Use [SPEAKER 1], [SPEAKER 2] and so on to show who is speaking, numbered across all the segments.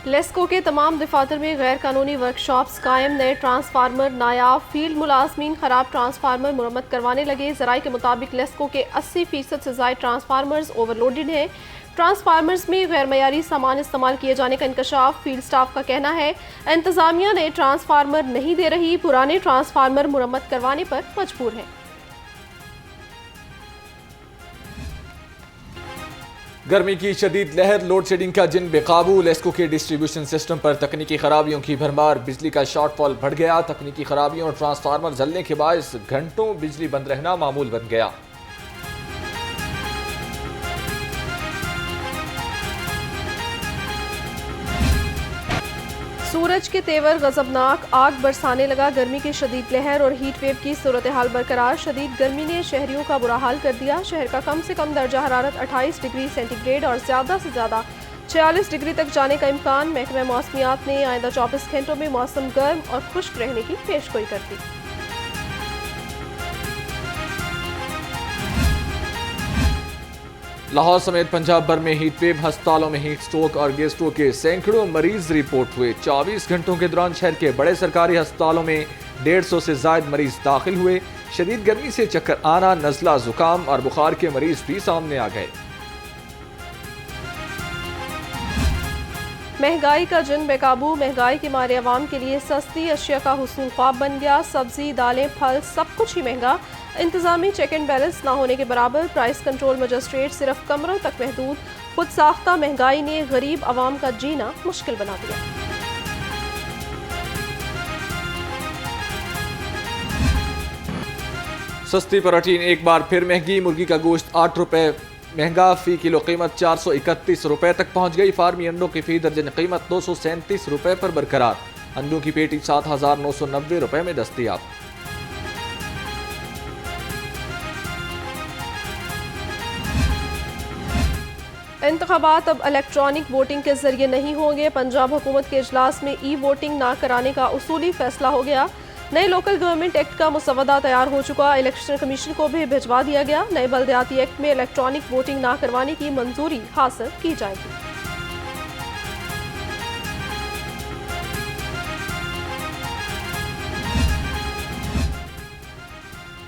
[SPEAKER 1] لیسکو کے تمام دفاتر میں غیر قانونی ورکشاپس قائم، نئے ٹرانسفارمر نایاب، فیلڈ ملازمین خراب ٹرانسفارمر مرمت کروانے لگے۔ ذرائع کے مطابق لیسکو کے 80% سے زائد ٹرانسفارمرز اوور لوڈڈ ہیں۔ ٹرانسفارمرز میں غیر معیاری سامان استعمال کیے جانے کا انکشاف۔ فیلڈ سٹاف کا کہنا ہے انتظامیہ نئے ٹرانسفارمر نہیں دے رہی، پرانے ٹرانسفارمر مرمت کروانے پر مجبور ہے۔
[SPEAKER 2] گرمی کی شدید لہر، لوڈ شیڈنگ کا جن بے قابو، لیسکو کے ڈسٹریبیوشن سسٹم پر تکنیکی خرابیوں کی بھرمار، بجلی کا شارٹ فال بڑھ گیا۔ تکنیکی خرابیوں اور ٹرانسفارمر جلنے کے باعث گھنٹوں بجلی بند رہنا معمول بن گیا۔
[SPEAKER 1] سورج کے تیور غضبناک، آگ برسانے لگا۔ گرمی کی شدید لہر اور ہیٹ ویو کی صورتحال برقرار۔ شدید گرمی نے شہریوں کا برا حال کر دیا۔ شہر کا کم سے کم درجہ حرارت 28 ڈگری سینٹی گریڈ اور زیادہ سے زیادہ 46 ڈگری تک جانے کا امکان۔ محکمہ موسمیات نے آئندہ 24 گھنٹوں میں موسم گرم اور خشک رہنے کی پیشگوئی کر دی۔
[SPEAKER 2] لاہور سمیت پنجاب بھر میں ہیٹ ویو، ہسپتالوں میں ہیٹ سٹروک اور گیسٹرو کے سینکڑوں مریض رپورٹ ہوئے۔ 24 گھنٹوں کے دوران شہر کے بڑے سرکاری ہسپتالوں میں 150 سے زائد مریض داخل ہوئے۔ شدید گرمی سے چکر آنا، نزلہ، زکام اور بخار کے مریض بھی سامنے آ گئے۔
[SPEAKER 1] مہنگائی کا جن بے قابو، مہنگائی کے مارے عوام کے لیے سستی اشیاء کا حصول خواب بن گیا۔ سبزی، دالیں، پھل سب کچھ ہی مہنگا۔ انتظامی چیک اینڈ بیلنس نہ ہونے کے برابر۔ پرائس کنٹرول مجسٹریٹ صرف کمروں تک محدود۔ خود ساختہ مہنگائی نے غریب عوام کا جینا مشکل بنا دیا۔
[SPEAKER 2] سستی پروٹین ایک بار پھر مہنگی، مرغی کا گوشت 8 روپے مہنگا، فی کلو قیمت 431 روپے تک پہنچ گئی۔ فارمی انڈوں کی فی درجن قیمت 237 روپے پر برقرار۔ انڈوں کی پیٹی 7990 روپے میں دستیاب۔
[SPEAKER 1] انتخابات اب الیکٹرانک ووٹنگ کے ذریعے نہیں ہوں گے۔ پنجاب حکومت کے اجلاس میں ای ووٹنگ نہ کرانے کا اصولی فیصلہ ہو گیا۔ نئے لوکل گورنمنٹ ایکٹ کا مسودہ تیار ہو چکا، الیکشن کمیشن کو بھی بھجوا دیا گیا۔ نئے بلدیاتی ایکٹ میں الیکٹرانک ووٹنگ نہ کروانے کی منظوری حاصل کی جائے گی۔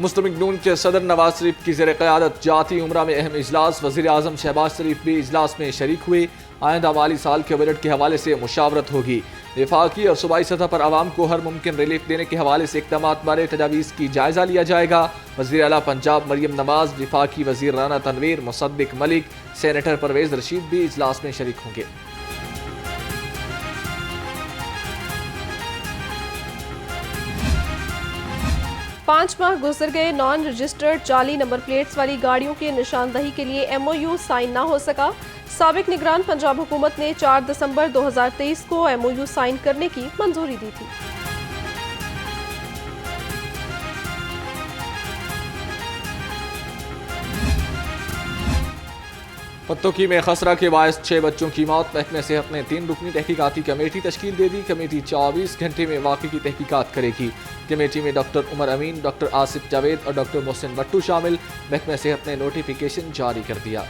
[SPEAKER 2] مسلم نون کے صدر نواز شریف کی زیر قیادت جاتی عمرہ میں اہم اجلاس، وزیر اعظم شہباز شریف بھی اجلاس میں شریک ہوئے۔ آئندہ مالی سال کے بجٹ کے حوالے سے مشاورت ہوگی۔ وفاقی اور صوبائی سطح پر عوام کو ہر ممکن ریلیف دینے کے حوالے سے اقدامات بارے تجاویز کی جائزہ لیا جائے گا۔ وزیر اعلیٰ پنجاب مریم نواز، وفاقی وزیر رانا تنویر، مصدق ملک، سینیٹر پرویز رشید بھی اجلاس میں شریک ہوں گے۔
[SPEAKER 1] پانچ ماہ گزر گئے، نان رجسٹرڈ جعلی نمبر پلیٹس والی گاڑیوں کی نشاندہی کے لیے ایم او یو سائن نہ ہو سکا۔ سابق نگران پنجاب حکومت نے 4 دسمبر 2023 کو ایم او یو سائن کرنے کی منظوری دی تھی۔
[SPEAKER 2] پتوکی میں خسرہ کے باعث 6 بچوں کی موت، محکمہ صحت نے 3 رکنی تحقیقاتی کمیٹی تشکیل دے دی۔ کمیٹی 24 گھنٹے میں واقعے کی تحقیقات کرے گی۔ کمیٹی میں ڈاکٹر عمر امین، ڈاکٹر آصف جاوید اور ڈاکٹر محسن بٹو شامل۔ محکمہ صحت نے نوٹیفیکیشن جاری کر دیا۔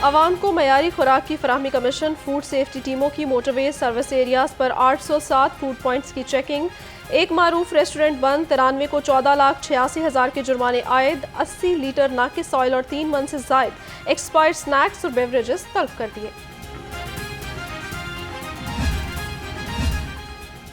[SPEAKER 1] عوام کو معیاری خوراک کی فراہمی کمیشن فوڈ سیفٹی ٹیموں کی موٹر ویز سروس ایریاز پر 807 فوڈ پوائنٹس کی چیکنگ۔ ایک معروف ریسٹورنٹ بند، 93 کو 14,86,000 کے جرمانے عائد، 80 لیٹر ناقص آئل اور 3 من سے زائد ایکسپائرڈ سنیکس اور بیوریجز طلب کر دیے۔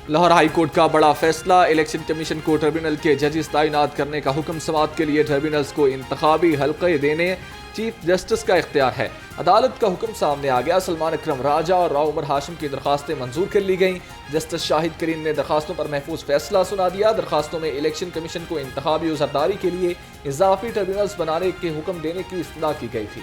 [SPEAKER 2] لاہور ہائی کورٹ کا بڑا فیصلہ، الیکشن کمیشن کو ٹربیونل کے ججز تعینات کرنے کا حکم، سماعت کے لیے ٹربیونلز کو انتخابی حلقے دینے چیف جسٹس کا اختیار ہے۔ عدالت کا حکم سامنے آ گیا، سلمان اکرم راجہ اور راؤ عمر ہاشم کی درخواستیں منظور کر لی گئیں۔ جسٹس شاہد کریم نے درخواستوں پر محفوظ فیصلہ سنا دیا۔ درخواستوں میں الیکشن کمیشن کو انتخابی عذرداری کے لیے اضافی ٹربیونلز بنانے کے حکم دینے کی استدعا کی گئی تھی۔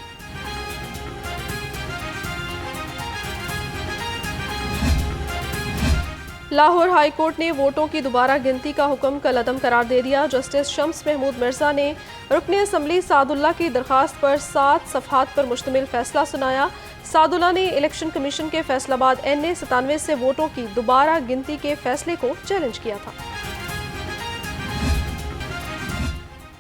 [SPEAKER 1] لاہور ہائی کورٹ نے ووٹوں کی دوبارہ گنتی کا حکم کل عدم قرار دے دیا۔ جسٹس شمس محمود مرزا نے رکن اسمبلی سعد اللہ کی درخواست پر 7 صفحات پر مشتمل فیصلہ سنایا۔ سعد اللہ نے الیکشن کمیشن کے فیصلہ باد NA 97 سے ووٹوں کی دوبارہ گنتی کے فیصلے کو چیلنج کیا تھا۔